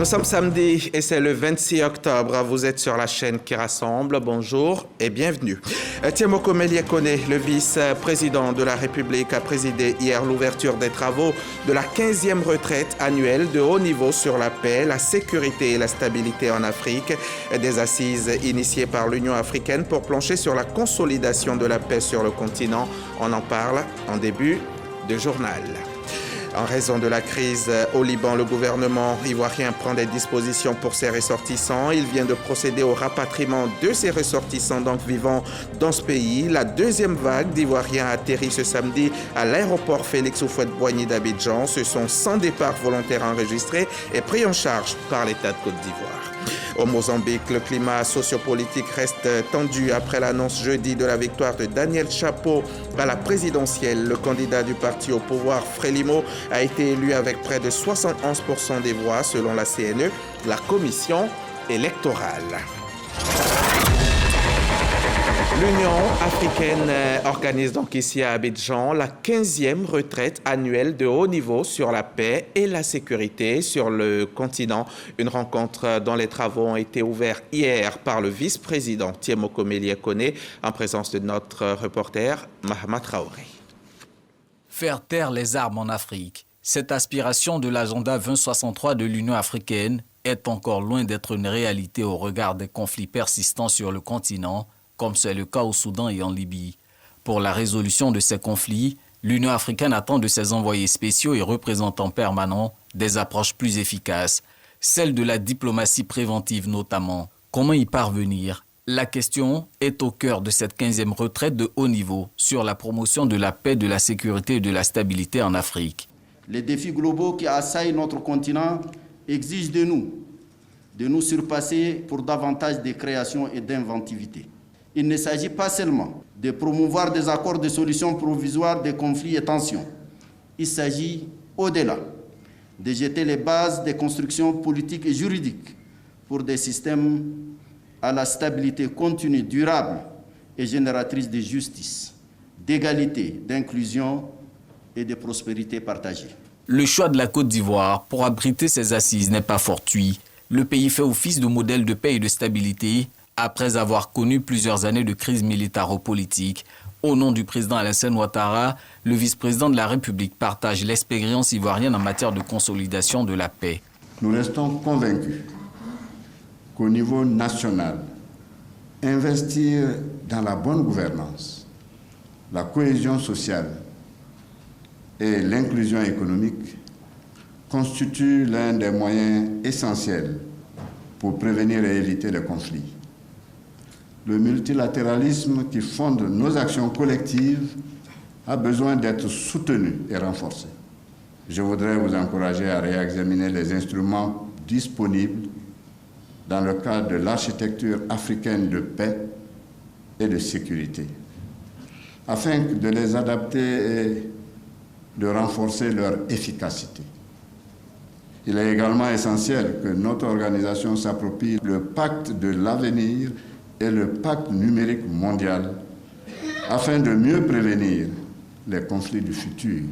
Nous sommes samedi et c'est le 26 octobre. Vous êtes sur la chaîne qui rassemble. Bonjour et bienvenue. Tiemoko Meliekone, le vice-président de la République, a présidé hier l'ouverture des travaux de la 15e retraite annuelle de haut niveau sur la paix, la sécurité et la stabilité en Afrique. Des assises initiées par l'Union africaine pour plancher sur la consolidation de la paix sur le continent. On en parle en début de journal. En raison de la crise au Liban, le gouvernement ivoirien prend des dispositions pour ses ressortissants. Il vient de procéder au rapatriement de ses ressortissants vivant dans ce pays. La deuxième vague d'Ivoiriens a atterri ce samedi à l'aéroport Félix Houphouët-Boigny d'Abidjan. Ce sont 100 départs volontaires enregistrés et pris en charge par l'État de Côte d'Ivoire. Au Mozambique, le climat sociopolitique reste tendu après l'annonce jeudi de la victoire de Daniel Chapo à la présidentielle. Le candidat du parti au pouvoir, Frélimo, a été élu avec près de 71% des voix selon la CNE, la commission électorale. L'Union africaine organise donc ici à Abidjan la 15e retraite annuelle de haut niveau sur la paix et la sécurité sur le continent. Une rencontre dont les travaux ont été ouverts hier par le vice-président Tiemoko Meliekone en présence de notre reporter Mahama Traoré. Faire taire les armes en Afrique, cette aspiration de l'agenda 2063 de l'Union africaine est encore loin d'être une réalité au regard des conflits persistants sur le continent, comme c'est le cas au Soudan et en Libye. Pour la résolution de ces conflits, l'Union africaine attend de ses envoyés spéciaux et représentants permanents des approches plus efficaces, celles de la diplomatie préventive notamment. Comment y parvenir? La question est au cœur de cette 15e retraite de haut niveau sur la promotion de la paix, de la sécurité et de la stabilité en Afrique. Les défis globaux qui assaillent notre continent exigent de nous surpasser pour davantage de création et d'inventivité. Il ne s'agit pas seulement de promouvoir des accords de solutions provisoires des conflits et tensions. Il s'agit, au-delà, de jeter les bases des constructions politiques et juridiques pour des systèmes à la stabilité continue, durable et génératrice de justice, d'égalité, d'inclusion et de prospérité partagée. Le choix de la Côte d'Ivoire pour abriter ces assises n'est pas fortuit. Le pays fait office de modèle de paix et de stabilité après avoir connu plusieurs années de crise militaro-politique. Au nom du président Alassane Ouattara, le vice-président de la République partage l'expérience ivoirienne en matière de consolidation de la paix. Nous restons convaincus qu'au niveau national, investir dans la bonne gouvernance, la cohésion sociale et l'inclusion économique constitue l'un des moyens essentiels pour prévenir et éviter les conflits. Le multilatéralisme qui fonde nos actions collectives a besoin d'être soutenu et renforcé. Je voudrais vous encourager à réexaminer les instruments disponibles dans le cadre de l'architecture africaine de paix et de sécurité, afin de les adapter et de renforcer leur efficacité. Il est également essentiel que notre organisation s'approprie le pacte de l'avenir et le pacte numérique mondial afin de mieux prévenir les conflits du futur.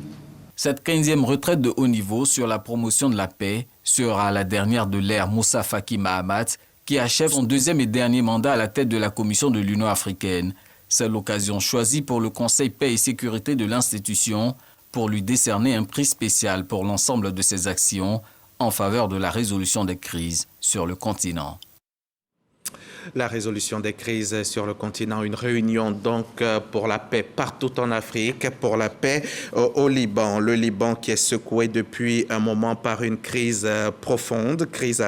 Cette 15e retraite de haut niveau sur la promotion de la paix sera la dernière de l'ère Moussa Faki Mahamat qui achève son deuxième et dernier mandat à la tête de la Commission de l'Union africaine. C'est l'occasion choisie pour le Conseil paix et sécurité de l'institution pour lui décerner un prix spécial pour l'ensemble de ses actions en faveur de la résolution des crises sur le continent. La résolution des crises sur le continent, une réunion donc pour la paix partout en Afrique, pour la paix au Liban. Le Liban qui est secoué depuis un moment par une crise profonde, crise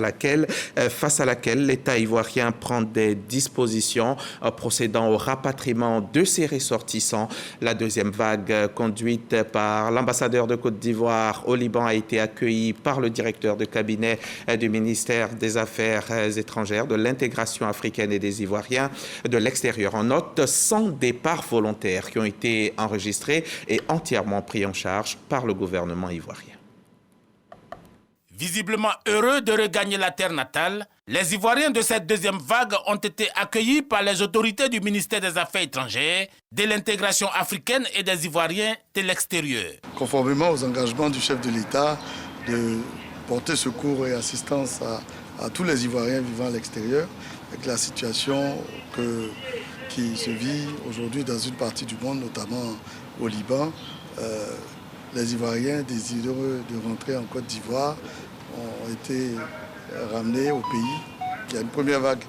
face à laquelle l'État ivoirien prend des dispositions procédant au rapatriement de ses ressortissants. La deuxième vague conduite par l'ambassadeur de Côte d'Ivoire au Liban a été accueillie par le directeur de cabinet du ministère des Affaires étrangères, de l'intégration africaine et des Ivoiriens de l'extérieur. On note 100 départs volontaires qui ont été enregistrés et entièrement pris en charge par le gouvernement ivoirien. Visiblement heureux de regagner la terre natale, les Ivoiriens de cette deuxième vague ont été accueillis par les autorités du ministère des Affaires étrangères, de l'intégration africaine et des Ivoiriens de l'extérieur. Conformément aux engagements du chef de l'État de porter secours et assistance à tous les Ivoiriens vivant à l'extérieur, avec la situation qui se vit aujourd'hui dans une partie du monde, notamment au Liban. Les Ivoiriens désireux de rentrer en Côte d'Ivoire ont été ramenés au pays. Il y a une première vague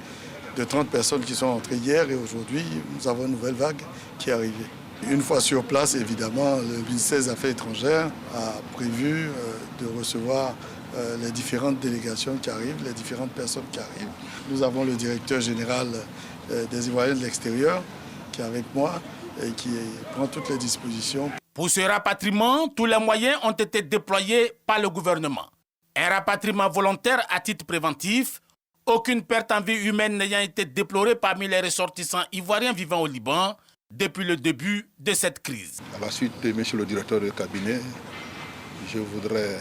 de 30 personnes qui sont entrées hier et aujourd'hui, nous avons une nouvelle vague qui est arrivée. Une fois sur place, évidemment, le ministère des Affaires étrangères a prévu de recevoir les différentes délégations qui arrivent, les différentes personnes qui arrivent. Nous avons le directeur général des Ivoiriens de l'extérieur qui est avec moi et qui prend toutes les dispositions. Pour ce rapatriement, tous les moyens ont été déployés par le gouvernement. Un rapatriement volontaire à titre préventif, aucune perte en vie humaine n'ayant été déplorée parmi les ressortissants ivoiriens vivant au Liban depuis le début de cette crise. À la suite de M. le directeur de cabinet, je voudrais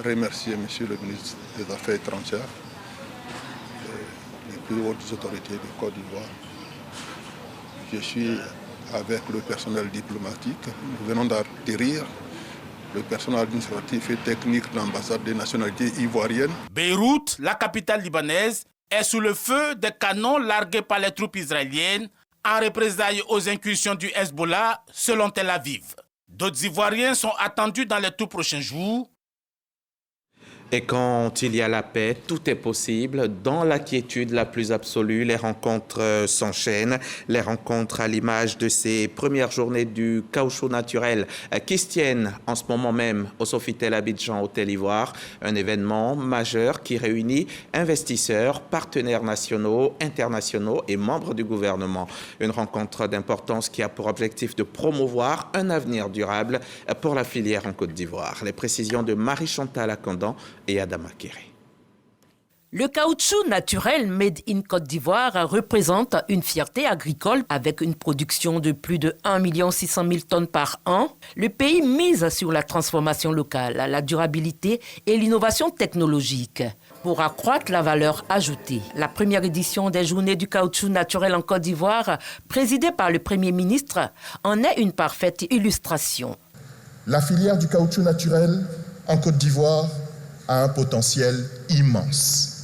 remercier M. le ministre des Affaires étrangères, les plus hautes autorités de Côte d'Ivoire. Je suis avec le personnel diplomatique. Nous venons d'atterrir le personnel administratif et technique de l'ambassade des nationalités ivoiriennes. Beyrouth, la capitale libanaise, est sous le feu des canons largués par les troupes israéliennes en représailles aux incursions du Hezbollah selon Tel Aviv. D'autres Ivoiriens sont attendus dans les tout prochains jours. Et quand il y a la paix, tout est possible. Dans la quiétude la plus absolue, les rencontres s'enchaînent. Les rencontres à l'image de ces premières journées du caoutchouc naturel qui se tiennent en ce moment même au Sofitel Abidjan Hôtel Ivoire. Un événement majeur qui réunit investisseurs, partenaires nationaux, internationaux et membres du gouvernement. Une rencontre d'importance qui a pour objectif de promouvoir un avenir durable pour la filière en Côte d'Ivoire. Les précisions de Marie-Chantal Akandan et Adama Kéré. Le caoutchouc naturel Made in Côte d'Ivoire représente une fierté agricole avec une production de plus de 1 600 000 tonnes par an. Le pays mise sur la transformation locale, la durabilité et l'innovation technologique pour accroître la valeur ajoutée. La première édition des Journées du caoutchouc naturel en Côte d'Ivoire, présidée par le Premier ministre, en est une parfaite illustration. La filière du caoutchouc naturel en Côte d'Ivoire a un potentiel immense.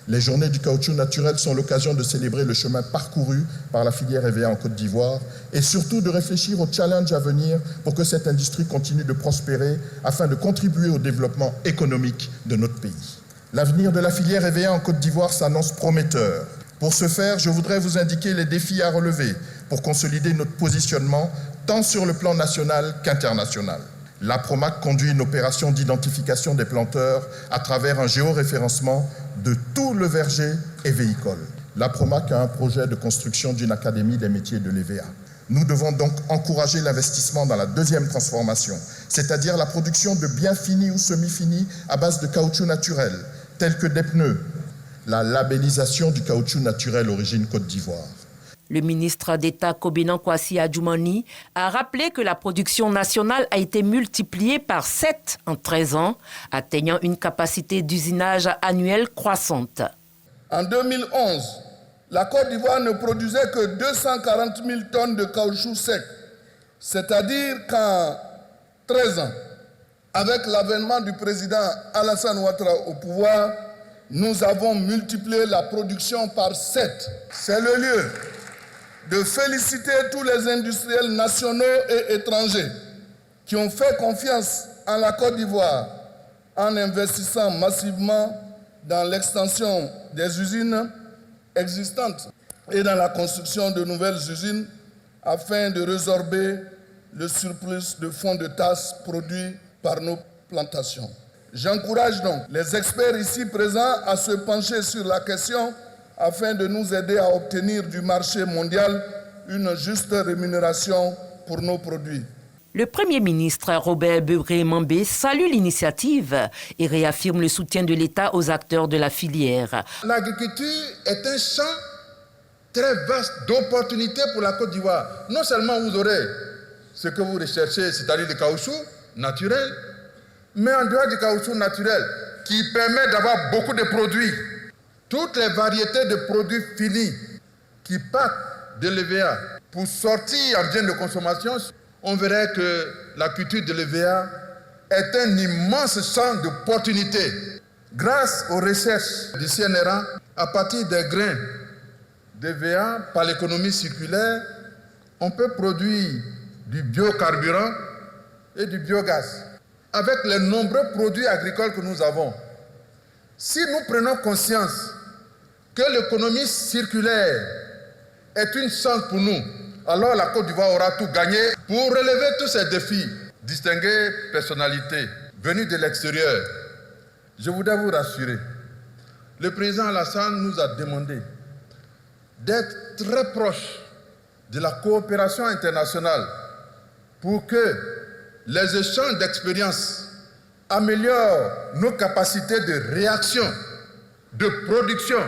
Les Journées du caoutchouc naturel sont l'occasion de célébrer le chemin parcouru par la filière EVA en Côte d'Ivoire et surtout de réfléchir aux challenges à venir pour que cette industrie continue de prospérer afin de contribuer au développement économique de notre pays. L'avenir de la filière EVA en Côte d'Ivoire s'annonce prometteur. Pour ce faire, je voudrais vous indiquer les défis à relever pour consolider notre positionnement tant sur le plan national qu'international. La PROMAC conduit une opération d'identification des planteurs à travers un géoréférencement de tout le verger évéicole. La PROMAC a un projet de construction d'une académie des métiers de l'EVA. Nous devons donc encourager l'investissement dans la deuxième transformation, c'est-à-dire la production de biens finis ou semi-finis à base de caoutchouc naturel, tels que des pneus, la labellisation du caoutchouc naturel origine Côte d'Ivoire. Le ministre d'État Kobenan Kwasi Adjoumani a rappelé que la production nationale a été multipliée par 7 en 13 ans, atteignant une capacité d'usinage annuelle croissante. En 2011, la Côte d'Ivoire ne produisait que 240 000 tonnes de caoutchouc sec, c'est-à-dire qu'en 13 ans, avec l'avènement du président Alassane Ouattara au pouvoir, nous avons multiplié la production par 7. C'est le lieu de féliciter tous les industriels nationaux et étrangers qui ont fait confiance en la Côte d'Ivoire en investissant massivement dans l'extension des usines existantes et dans la construction de nouvelles usines afin de résorber le surplus de fonds de tasse produits par nos plantations. J'encourage donc les experts ici présents à se pencher sur la question afin de nous aider à obtenir du marché mondial une juste rémunération pour nos produits. Le Premier ministre Robert Bebré-Mambé salue l'initiative et réaffirme le soutien de l'État aux acteurs de la filière. L'agriculture est un champ très vaste d'opportunités pour la Côte d'Ivoire. Non seulement vous aurez ce que vous recherchez, c'est-à-dire le caoutchouc naturel, mais en dehors du caoutchouc naturel, qui permet d'avoir beaucoup de produits. Toutes les variétés de produits finis qui partent de l'EVA pour sortir en bien de consommation, on verrait que la culture de l'EVA est un immense champ d'opportunités Grâce aux recherches du CNRA, à partir des grains d'EVA par l'économie circulaire, on peut produire du biocarburant et du biogaz. Avec les nombreux produits agricoles que nous avons, si nous prenons conscience que l'économie circulaire est une chance pour nous, alors la Côte d'Ivoire aura tout gagné. Pour relever tous ces défis, distinguées personnalités venues de l'extérieur, je voudrais vous rassurer, le président Alassane nous a demandé d'être très proche de la coopération internationale pour que les échanges d'expériences améliorent nos capacités de réaction, de production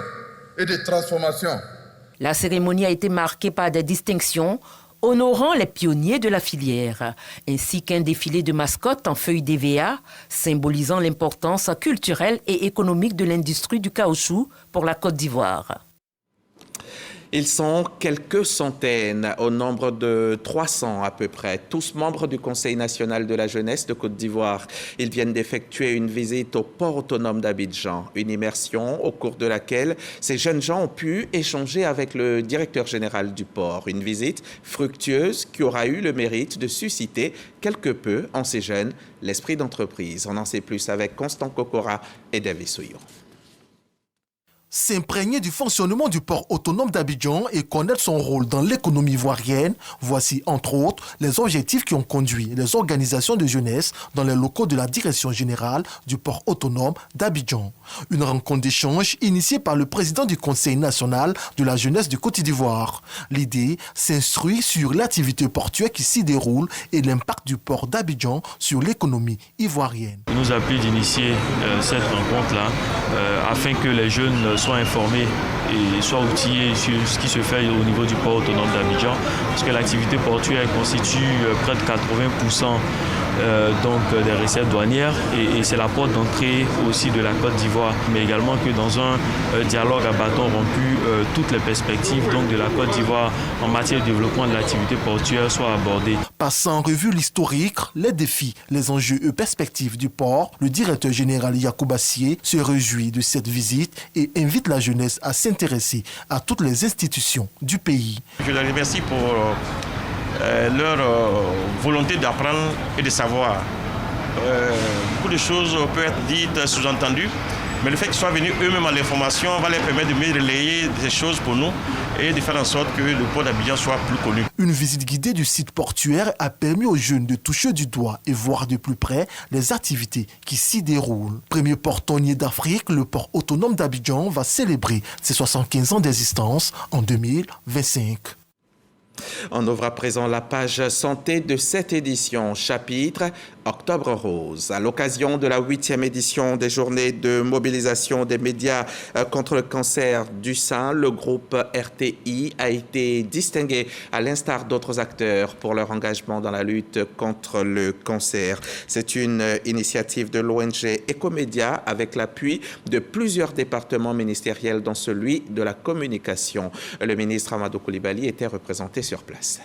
et de transformation. La cérémonie a été marquée par des distinctions honorant les pionniers de la filière, ainsi qu'un défilé de mascottes en feuilles d'EVA, symbolisant l'importance culturelle et économique de l'industrie du caoutchouc pour la Côte d'Ivoire. Ils sont quelques centaines, au nombre de 300 à peu près, tous membres du Conseil national de la jeunesse de Côte d'Ivoire. Ils viennent d'effectuer une visite au port autonome d'Abidjan, une immersion au cours de laquelle ces jeunes gens ont pu échanger avec le directeur général du port. Une visite fructueuse qui aura eu le mérite de susciter quelque peu en ces jeunes l'esprit d'entreprise. On en sait plus avec Constant Kokora et David Souillon. S'imprégner du fonctionnement du port autonome d'Abidjan et connaître son rôle dans l'économie ivoirienne, voici entre autres les objectifs qui ont conduit les organisations de jeunesse dans les locaux de la direction générale du port autonome d'Abidjan. Une rencontre d'échange initiée par le président du Conseil national de la jeunesse de Côte d'Ivoire. L'idée s'instruit sur l'activité portuaire qui s'y déroule et l'impact du port d'Abidjan sur l'économie ivoirienne. Il nous a plu d'initier cette rencontre-là afin que les jeunes soient informés et soient outillés sur ce qui se fait au niveau du port autonome d'Abidjan, parce que l'activité portuaire constitue près de 80% donc des recettes douanières et c'est la porte d'entrée aussi de la Côte d'Ivoire, mais également que dans un dialogue à bâton rompu, toutes les perspectives donc de la Côte d'Ivoire en matière de développement de l'activité portuaire soient abordées. Passant en revue l'historique, les défis, les enjeux et perspectives du port, le directeur général Yacoub Assier se réjouit de cette visite et invite la jeunesse à s'intéresser à toutes les institutions du pays. Je les remercie pour leur volonté d'apprendre et de savoir. Beaucoup de choses peuvent être dites, sous-entendues, mais le fait qu'ils soient venus eux-mêmes à l'information va leur permettre de mieux relayer des choses pour nous et de faire en sorte que le port d'Abidjan soit plus connu. Une visite guidée du site portuaire a permis aux jeunes de toucher du doigt et voir de plus près les activités qui s'y déroulent. Premier port tonnier d'Afrique, le port autonome d'Abidjan va célébrer ses 75 ans d'existence en 2025. On ouvre à présent la page santé de cette édition, chapitre Octobre Rose. À l'occasion de la 8e édition des journées de mobilisation des médias contre le cancer du sein, le groupe RTI a été distingué à l'instar d'autres acteurs pour leur engagement dans la lutte contre le cancer. C'est une initiative de l'ONG Ecomédia avec l'appui de plusieurs départements ministériels dont celui de la communication. Le ministre Amadou Coulibaly était représenté sur place.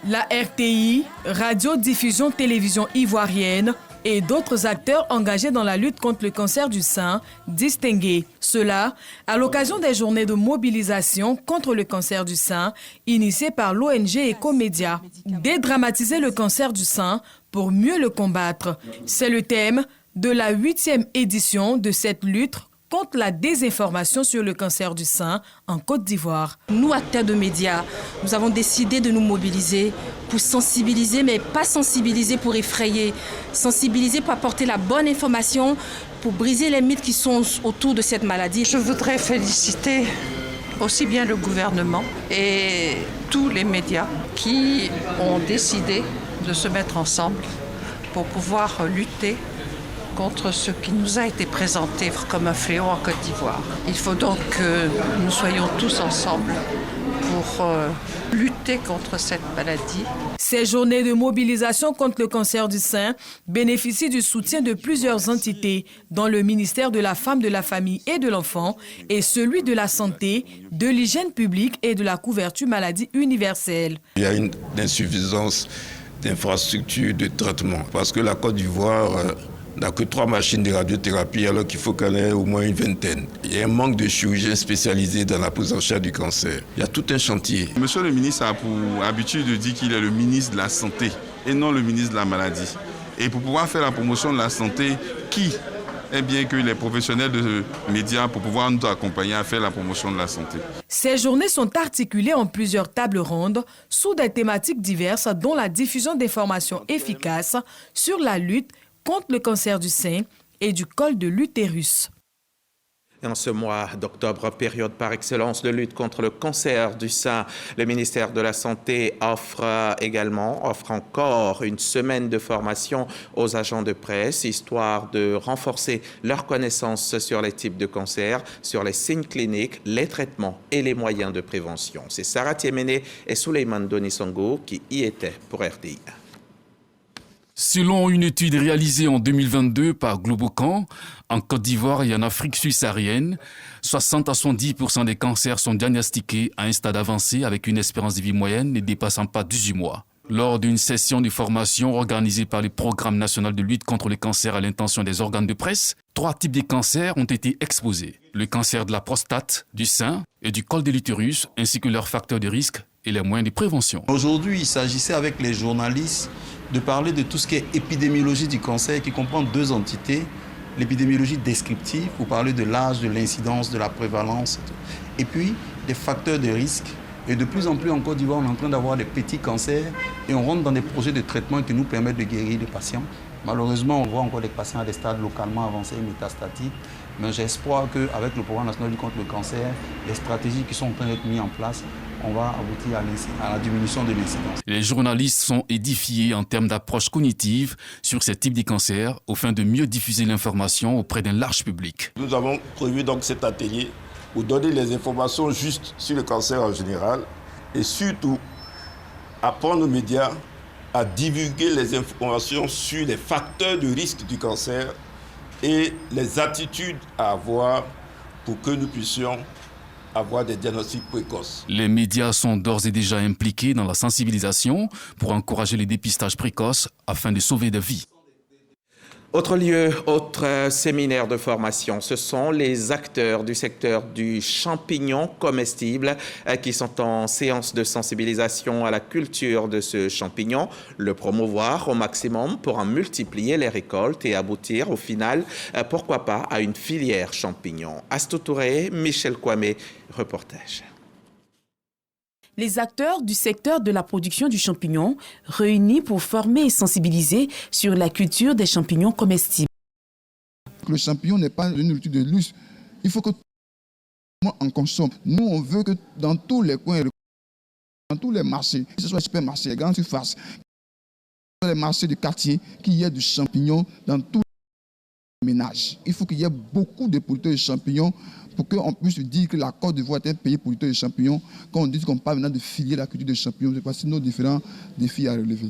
La RTI, Radio-Diffusion Télévision Ivoirienne et d'autres acteurs engagés dans la lutte contre le cancer du sein, distingués. Cela à l'occasion des journées de mobilisation contre le cancer du sein initiées par l'ONG Ecomédia. Dédramatiser le cancer du sein pour mieux le combattre. C'est le thème de la 8e édition de cette lutte contre la désinformation sur le cancer du sein en Côte d'Ivoire. Nous, acteurs de médias, nous avons décidé de nous mobiliser pour sensibiliser, mais pas sensibiliser pour effrayer, sensibiliser pour apporter la bonne information, pour briser les mythes qui sont autour de cette maladie. Je voudrais féliciter aussi bien le gouvernement et tous les médias qui ont décidé de se mettre ensemble pour pouvoir lutter contre ce qui nous a été présenté comme un fléau en Côte d'Ivoire. Il faut donc que nous soyons tous ensemble pour lutter contre cette maladie. Ces journées de mobilisation contre le cancer du sein bénéficient du soutien de plusieurs entités, dont le ministère de la Femme, de la Famille et de l'Enfant et celui de la Santé, de l'Hygiène publique et de la couverture maladie universelle. Il y a une insuffisance d'infrastructures de traitement parce que la Côte d'Ivoire On n'a que 3 machines de radiothérapie alors qu'il faut qu'on ait au moins une vingtaine. Il y a un manque de chirurgiens spécialisés dans la prise en charge du cancer. Il y a tout un chantier. Monsieur le ministre a pour habitude de dire qu'il est le ministre de la Santé et non le ministre de la Maladie. Et pour pouvoir faire la promotion de la santé, qui est bien que les professionnels de médias pour pouvoir nous accompagner à faire la promotion de la santé. Ces journées sont articulées en plusieurs tables rondes sous des thématiques diverses dont la diffusion d'informations efficaces sur la lutte contre le cancer du sein et du col de l'utérus. En ce mois d'octobre, période par excellence de lutte contre le cancer du sein, le ministère de la Santé offre encore une semaine de formation aux agents de presse, histoire de renforcer leurs connaissances sur les types de cancer, sur les signes cliniques, les traitements et les moyens de prévention. C'est Sarah Tiemene et Souleymane Donisongo qui y étaient pour RTI. Selon une étude réalisée en 2022 par Globocan, en Côte d'Ivoire et en Afrique subsaharienne, 60 à 70% des cancers sont diagnostiqués à un stade avancé avec une espérance de vie moyenne ne dépassant pas 18 mois. Lors d'une session de formation organisée par le Programme national de lutte contre le cancer à l'intention des organes de presse, 3 types de cancers ont été exposés. Le cancer de la prostate, du sein et du col de l'utérus, ainsi que leurs facteurs de risque et les moyens de prévention. Aujourd'hui, il s'agissait avec les journalistes de parler de tout ce qui est épidémiologie du cancer qui comprend 2 entités. L'épidémiologie descriptive, pour parler de l'âge, de l'incidence, de la prévalence, et puis des facteurs de risque. Et de plus en plus en Côte d'Ivoire, on est en train d'avoir des petits cancers et on rentre dans des projets de traitement qui nous permettent de guérir les patients. Malheureusement, on voit encore des patients à des stades localement avancés, métastatiques. Mais j'ai espoir qu'avec le Programme national de lutte contre le cancer, les stratégies qui sont en train d'être mises en place, on va aboutir à la diminution de l'incidence. Les journalistes sont édifiés en termes d'approche cognitive sur ces types de cancers, afin de mieux diffuser l'information auprès d'un large public. Nous avons prévu donc cet atelier pour donner les informations justes sur le cancer en général et surtout apprendre aux médias à divulguer les informations sur les facteurs de risque du cancer et les attitudes à avoir pour que nous puissions avoir des diagnostics précoces. Les médias sont d'ores et déjà impliqués dans la sensibilisation pour encourager les dépistages précoces afin de sauver des vies. Autre lieu, autre séminaire de formation, ce sont les acteurs du secteur du champignon comestible qui sont en séance de sensibilisation à la culture de ce champignon, le promouvoir au maximum pour en multiplier les récoltes et aboutir au final, pourquoi pas, à une filière champignon. Astou Touré, Michel Kwame, reportage. Les acteurs du secteur de la production du champignon réunis pour former et sensibiliser sur la culture des champignons comestibles. Le champignon n'est pas une nourriture de luxe. Il faut que tout le monde en consomme. Nous, on veut que dans tous les coins, dans tous les marchés, que ce soit les supermarchés, les grandes surfaces, les marchés de quartier, qu'il y ait du champignon dans tous les ménages. Il faut qu'il y ait beaucoup de producteurs de champignons pour qu'on puisse dire que la Côte d'Ivoire est un pays producteur de champignons, quand on dit qu'on parle maintenant de filière la culture de champignons, c'est parce que nos différents défis à relever.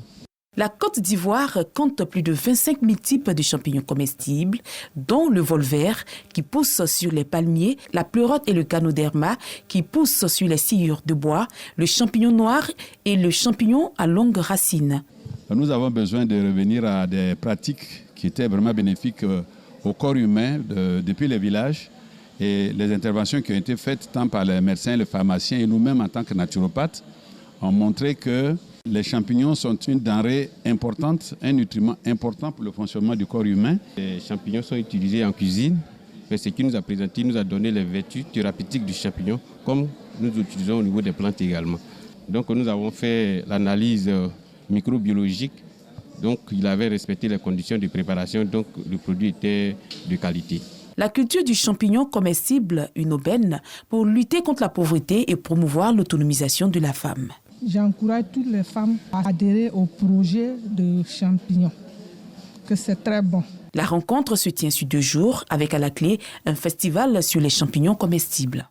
La Côte d'Ivoire compte plus de 25 000 types de champignons comestibles, dont le vol vert qui pousse sur les palmiers, la pleurote et le ganoderma qui poussent sur les sciures de bois, le champignon noir et le champignon à longues racines. Nous avons besoin de revenir à des pratiques qui étaient vraiment bénéfiques au corps humain depuis les villages. Et les interventions qui ont été faites tant par les médecins, les pharmaciens et nous-mêmes en tant que naturopathes ont montré que les champignons sont une denrée importante, un nutriment important pour le fonctionnement du corps humain. Les champignons sont utilisés en cuisine. Ce qui nous a présenté, nous a donné les vertus thérapeutiques du champignon, comme nous utilisons au niveau des plantes également. Donc nous avons fait l'analyse microbiologique. Donc il avait respecté les conditions de préparation, donc le produit était de qualité. La culture du champignon comestible, une aubaine pour lutter contre la pauvreté et promouvoir l'autonomisation de la femme. J'encourage toutes les femmes à adhérer au projet de champignons, que c'est très bon. La rencontre se tient sur 2 jours avec à la clé un festival sur les champignons comestibles.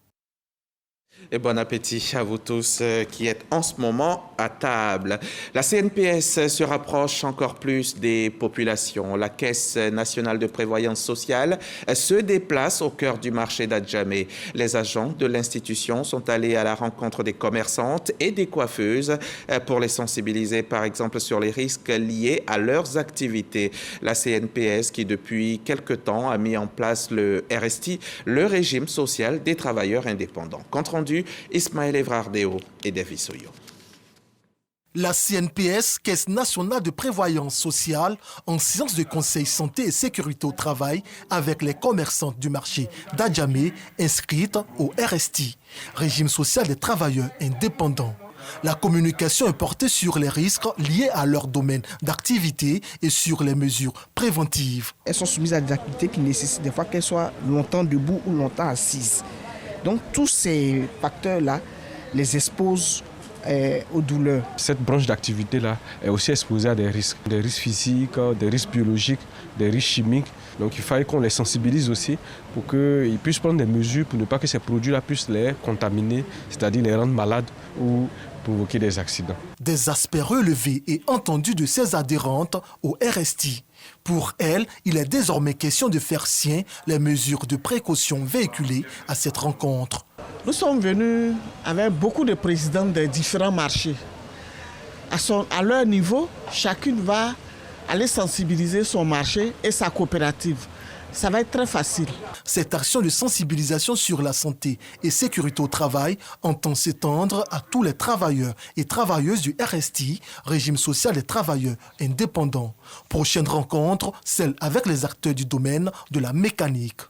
Et bon appétit à vous tous qui êtes en ce moment à table. La CNPS se rapproche encore plus des populations. La Caisse nationale de prévoyance sociale se déplace au cœur du marché d'Adjamé. Les agents de l'institution sont allés à la rencontre des commerçantes et des coiffeuses pour les sensibiliser, par exemple, sur les risques liés à leurs activités. La CNPS, qui depuis quelque temps a mis en place le RST, le régime social des travailleurs indépendants. Compte rendu, Ismaël Evrardeo et David Soyo. La CNPS, Caisse nationale de prévoyance sociale, en séance de conseil santé et sécurité au travail avec les commerçantes du marché d'Adjamé inscrites au RST, régime social des travailleurs indépendants. La communication est portée sur les risques liés à leur domaine d'activité et sur les mesures préventives. Elles sont soumises à des activités qui nécessitent des fois qu'elles soient longtemps debout ou longtemps assises. Donc tous ces facteurs-là les exposent aux douleurs. Cette branche d'activité-là est aussi exposée à des risques physiques, des risques biologiques, des risques chimiques. Donc il fallait qu'on les sensibilise aussi pour qu'ils puissent prendre des mesures pour ne pas que ces produits-là puissent les contaminer, c'est-à-dire les rendre malades ou provoquer des accidents. Des aspects relevés et entendus de ces adhérentes au RST. Pour elles, il est désormais question de faire sien les mesures de précaution véhiculées à cette rencontre. Nous sommes venus avec beaucoup de présidents des différents marchés. À leur niveau, chacune va aller sensibiliser son marché et sa coopérative. Ça va être très facile. Cette action de sensibilisation sur la santé et sécurité au travail entend s'étendre à tous les travailleurs et travailleuses du RST, régime social des travailleurs indépendants. Prochaine rencontre, celle avec les acteurs du domaine de la mécanique.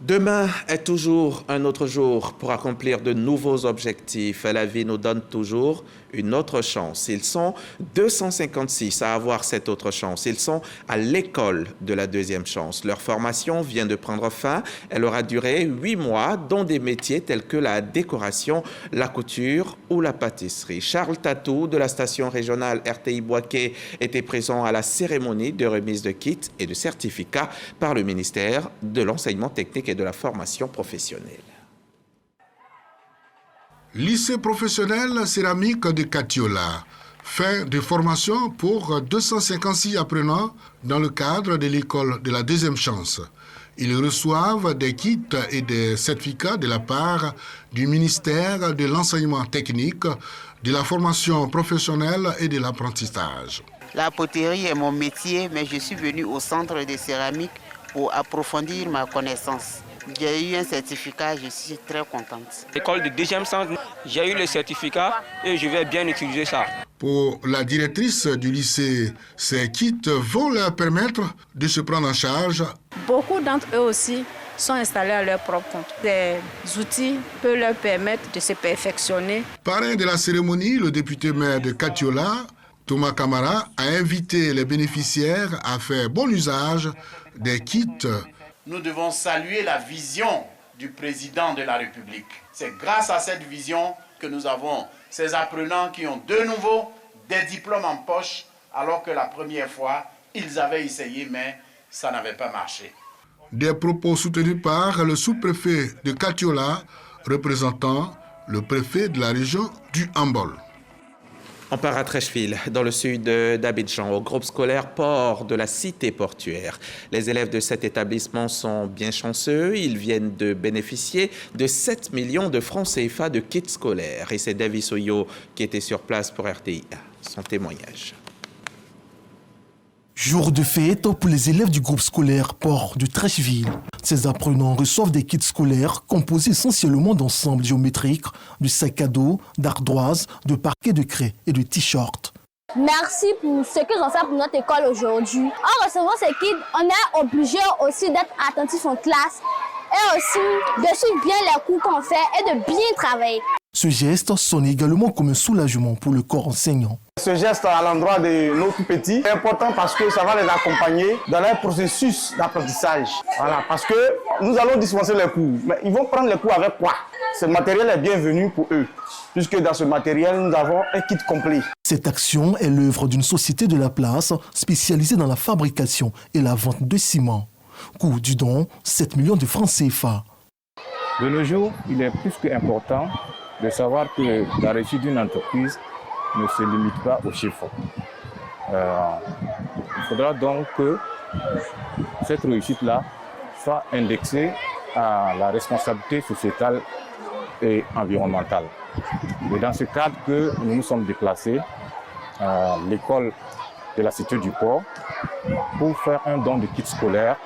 Demain est toujours un autre jour pour accomplir de nouveaux objectifs. La vie nous donne toujours une autre chance. Ils sont 256 à avoir cette autre chance. Ils sont à l'école de la deuxième chance. Leur formation vient de prendre fin. Elle aura duré 8 mois, dont des métiers tels que la décoration, la couture ou la pâtisserie. Charles Tatou de la station régionale RTI Boaké était présent à la cérémonie de remise de kits et de certificats par le ministère de l'enseignement technique et de la formation professionnelle. Lycée professionnel céramique de Katiola. Fin de formation pour 256 apprenants dans le cadre de l'école de la deuxième chance. Ils reçoivent des kits et des certificats de la part du ministère de l'enseignement technique, de la formation professionnelle et de l'apprentissage. La poterie est mon métier, mais je suis venue au centre de céramique pour approfondir ma connaissance. J'ai eu un certificat, je suis très contente. L'école de deuxième centre, j'ai eu le certificat et je vais bien utiliser ça. Pour la directrice du lycée, ces kits vont leur permettre de se prendre en charge. Beaucoup d'entre eux aussi sont installés à leur propre compte. Des outils peuvent leur permettre de se perfectionner. Parrain de la cérémonie, le député maire de Katiola, Thomas Camara, a invité les bénéficiaires à faire bon usage des kits. Nous devons saluer la vision du président de la République. C'est grâce à cette vision que nous avons ces apprenants qui ont de nouveau des diplômes en poche, alors que la première fois, ils avaient essayé, mais ça n'avait pas marché. Des propos soutenus par le sous-préfet de Katiola, représentant le préfet de la région du Hambol. On part à Trècheville, dans le sud d'Abidjan, au groupe scolaire Port de la cité portuaire. Les élèves de cet établissement sont bien chanceux. Ils viennent de bénéficier de 7 millions de francs CFA de kits scolaires. Et c'est David Soyo qui était sur place pour RTI. Son témoignage. Jour de fête pour les élèves du groupe scolaire Port de Trècheville. Ces apprenants reçoivent des kits scolaires composés essentiellement d'ensembles géométriques, de sacs à dos, d'ardoises, de parquets de craie et de t-shirts. Merci pour ce qu'ils ont fait pour notre école aujourd'hui. En recevant ces kits, on est obligé aussi d'être attentif en classe et aussi de suivre bien les cours qu'on fait et de bien travailler. Ce geste sonne également comme un soulagement pour le corps enseignant. Ce geste à l'endroit de nos tout petits est important parce que ça va les accompagner dans leur processus d'apprentissage. Voilà, parce que nous allons dispenser les cours, mais ils vont prendre les cours avec quoi? Ce matériel est bienvenu pour eux, puisque dans ce matériel, nous avons un kit complet. Cette action est l'œuvre d'une société de la place spécialisée dans la fabrication et la vente de ciment. Coût du don, 7 millions de francs CFA. De nos jours, il est plus qu'important de savoir que la réussite d'une entreprise ne se limite pas aux chiffres. Il faudra donc que cette réussite-là soit indexée à la responsabilité sociétale et environnementale. Et dans ce cadre que nous nous sommes déplacés à l'école de la Cité du Port pour faire un don de kits scolaires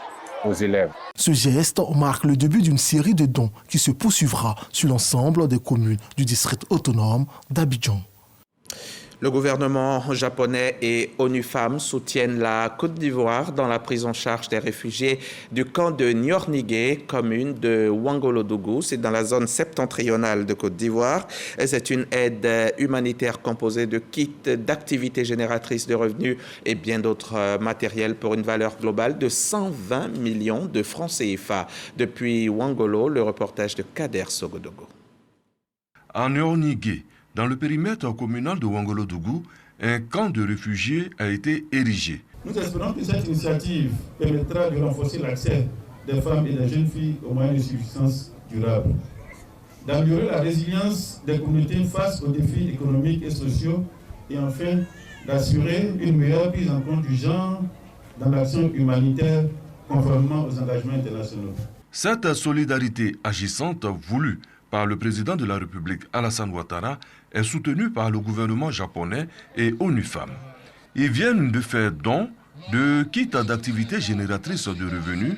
aux élèves. Ce geste marque le début d'une série de dons qui se poursuivra sur l'ensemble des communes du district autonome d'Abidjan. Le gouvernement japonais et ONU Femmes soutiennent la Côte d'Ivoire dans la prise en charge des réfugiés du camp de Niornigué, commune de Ouangolodougou. C'est dans la zone septentrionale de Côte d'Ivoire. C'est une aide humanitaire composée de kits, d'activités génératrices de revenus et bien d'autres matériels pour une valeur globale de 120 millions de francs CFA. Depuis Ouangolo, le reportage de Kader Sogodogo. À Niornigué, dans le périmètre communal de Ouangolodougou, un camp de réfugiés a été érigé. Nous espérons que cette initiative permettra de renforcer l'accès des femmes et des jeunes filles aux moyens de subsistance durable, d'améliorer la résilience des communautés face aux défis économiques et sociaux et enfin d'assurer une meilleure prise en compte du genre dans l'action humanitaire conformément aux engagements internationaux. Cette solidarité agissante voulue par le président de la République Alassane Ouattara est soutenue par le gouvernement japonais et ONU Femmes. Ils viennent de faire don de kits d'activités génératrices de revenus,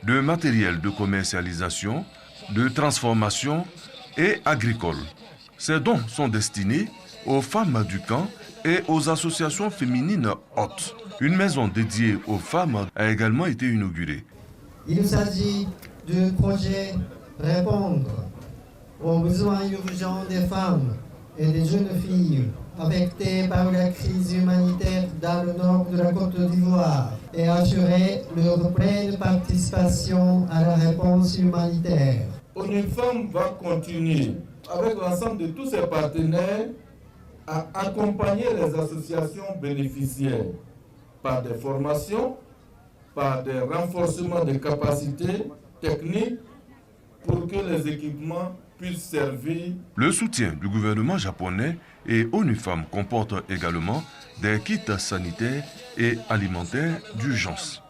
de matériel de commercialisation, de transformation et agricoles. Ces dons sont destinés aux femmes du camp et aux associations féminines hôtes. Une maison dédiée aux femmes a également été inaugurée. Il s'agit de projets répondre aux besoins urgents des femmes et des jeunes filles affectées par la crise humanitaire dans le nord de la Côte d'Ivoire et assurer leur pleine participation à la réponse humanitaire. ONU Femmes va continuer avec l'ensemble de tous ses partenaires à accompagner les associations bénéficiaires par des formations, par des renforcements des capacités techniques pour que les équipements puissent servir. Le soutien du gouvernement japonais et ONU Femmes comporte également des kits sanitaires et alimentaires d'urgence.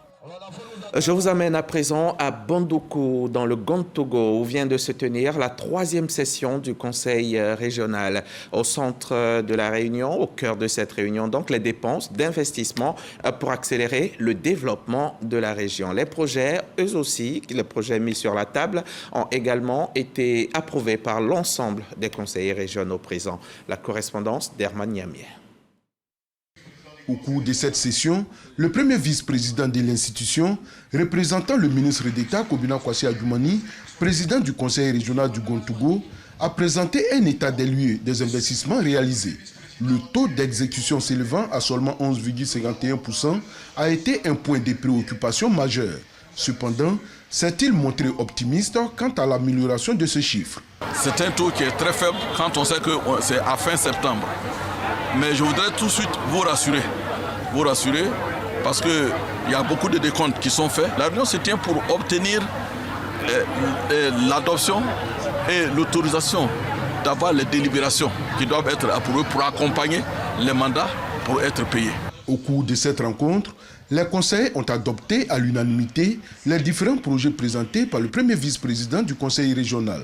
Je vous amène à présent à Bandoukou, dans le Gontogo, où vient de se tenir la 3e session du Conseil régional. Au centre de la réunion, au cœur de cette réunion, donc les dépenses d'investissement pour accélérer le développement de la région. Les projets, eux aussi, les projets mis sur la table, ont également été approuvés par l'ensemble des conseillers régionaux présents. La correspondance d'Herman Niamier. Au cours de cette session, le premier vice-président de l'institution, représentant le ministre d'État Kobina Kwasi Adjoumani, président du conseil régional du Gontogo, a présenté un état des lieux des investissements réalisés. Le taux d'exécution s'élevant à seulement 11,51% a été un point de préoccupation majeur. Cependant, s'est-il montré optimiste quant à l'amélioration de ce chiffre? C'est un taux qui est très faible quand on sait que c'est à fin septembre. Mais je voudrais tout de suite vous rassurer parce qu'il y a beaucoup de décomptes qui sont faits. La réunion se tient pour obtenir l'adoption et l'autorisation d'avoir les délibérations qui doivent être approuvées pour accompagner les mandats pour être payés. Au cours de cette rencontre, les conseillers ont adopté à l'unanimité les différents projets présentés par le premier vice-président du conseil régional.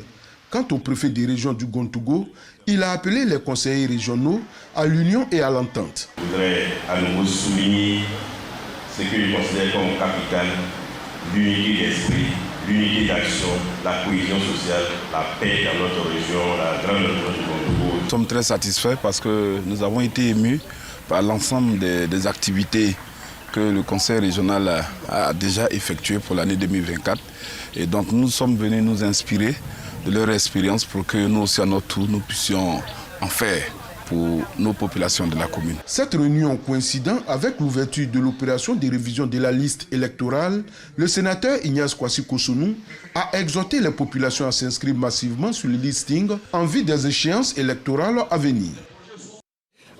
Quant au préfet des régions du Gontogo, il a appelé les conseillers régionaux à l'union et à l'entente. Je voudrais à nouveau souligner ce que je considère comme capital, l'unité d'esprit, l'unité d'action, la cohésion sociale, la paix dans notre région, la grande région du Gontogo. Nous sommes très satisfaits parce que nous avons été émus par l'ensemble des activités que le conseil régional a déjà effectuées pour l'année 2024. Et donc nous sommes venus nous inspirer de leur expérience pour que nous aussi à notre tour, nous puissions en faire pour nos populations de la commune. Cette réunion coïncidant avec l'ouverture de l'opération de révision de la liste électorale, le sénateur Ignace Kwasi Kossonou a exhorté les populations à s'inscrire massivement sur le listing en vue des échéances électorales à venir.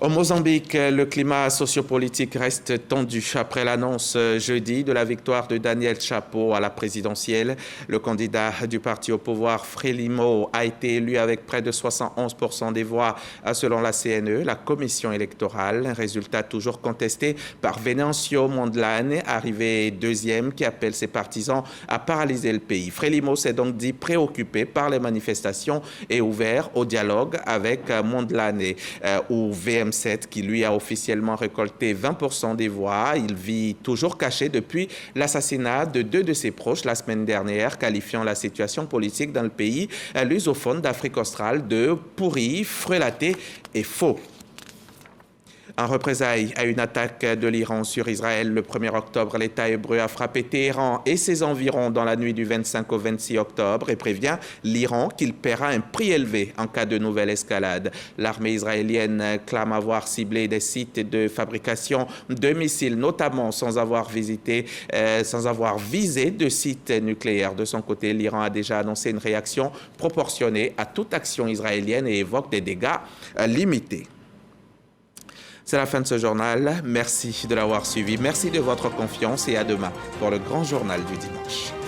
Au Mozambique, le climat sociopolitique reste tendu après l'annonce jeudi de la victoire de Daniel Chapo à la présidentielle. Le candidat du parti au pouvoir, Frelimo, a été élu avec près de 71% des voix selon la CNE, la commission électorale. Un résultat toujours contesté par Venancio Mondlane, arrivé deuxième, qui appelle ses partisans à paralyser le pays. Frelimo s'est donc dit préoccupé par les manifestations et ouvert au dialogue avec Mondlane ou VM7 qui lui a officiellement récolté 20% des voix. Il vit toujours caché depuis l'assassinat de 2 de ses proches la semaine dernière, qualifiant la situation politique dans le pays lusophone d'Afrique australe de pourri, frelaté et faux. En représailles à une attaque de l'Iran sur Israël le 1er octobre, l'État hébreu a frappé Téhéran et ses environs dans la nuit du 25 au 26 octobre et prévient l'Iran qu'il paiera un prix élevé en cas de nouvelle escalade. L'armée israélienne clame avoir ciblé des sites de fabrication de missiles, notamment sans avoir visé de sites nucléaires. De son côté, l'Iran a déjà annoncé une réaction proportionnée à toute action israélienne et évoque des dégâts limités. C'est la fin de ce journal. Merci de l'avoir suivi. Merci de votre confiance et à demain pour le grand journal du dimanche.